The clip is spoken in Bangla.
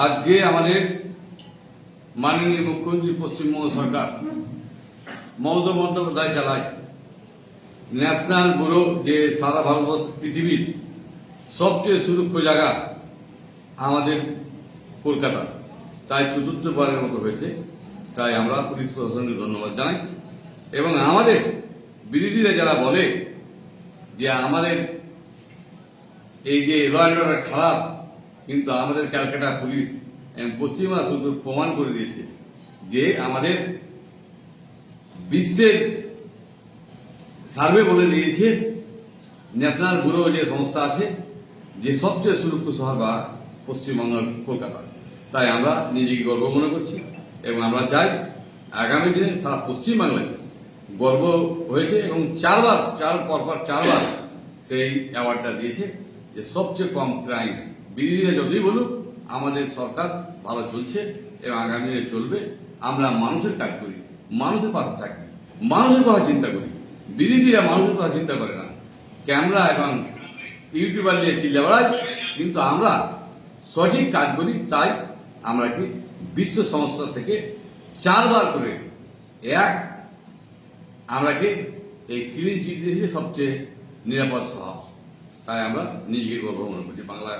আজকে আমাদের মাননীয় মুখ্যমন্ত্রী পশ্চিমবঙ্গ সরকার মমতা বন্দ্যোপাধ্যায় চালায় ন্যাশনাল ব্যুরো, যে সারা ভারতবর্ষ পৃথিবীর সবচেয়ে সুরক্ষ জায়গা আমাদের কলকাতা, তাই চতুর্থবারের মতো হয়েছে। তাই আমরা পুলিশ প্রশাসনকে ধন্যবাদ জানাই। এবং আমাদের বিরোধীরা যারা বলে যে আমাদের এই যে ল অ্যান্ড অর্ডার খারাপ, কিন্তু আমাদের ক্যালকাটা পুলিশ পশ্চিমবঙ্গ শুধু প্রমাণ করে দিয়েছে যে আমাদের বিশ্বের সার্ভে বলে দিয়েছে ন্যাশনাল ব্যুরো যে সংস্থা আছে যে সবচেয়ে সুরক্ষিত শহর বা পশ্চিমবঙ্গের কলকাতা। তাই আমরা নিজেকে গর্ব মনে করছি এবং আমরা চাই আগামী দিনে সারা পশ্চিমবাংলায় গর্ব হয়েছে এবং পরপর চারবার সেই অ্যাওয়ার্ডটা দিয়েছে যে সবচেয়ে কম ক্রাইম। বিরোধীরা যতই বলুক আমাদের সরকার ভালো চলছে এবং আগামী দিনে চলবে। আমরা মানুষের কাজ করি, মানুষের পাশে থাকি, মানুষের কথা চিন্তা করি। বিরোধীরা মানুষের কথা চিন্তা করে না, ক্যামেরা এবং ইউটিউবার নিয়ে চিল্লা বেড়ায়, কিন্তু আমরা সঠিক কাজ করি। তাই আমরা কি বিশ্ব সংস্থা থেকে 4 বার করে আমরা কি এই ক্লিন চিট দিয়েছি সবচেয়ে নিরাপদ শহর। তাই আমরা নিজেকে গর্ব মনে করছি বাংলা।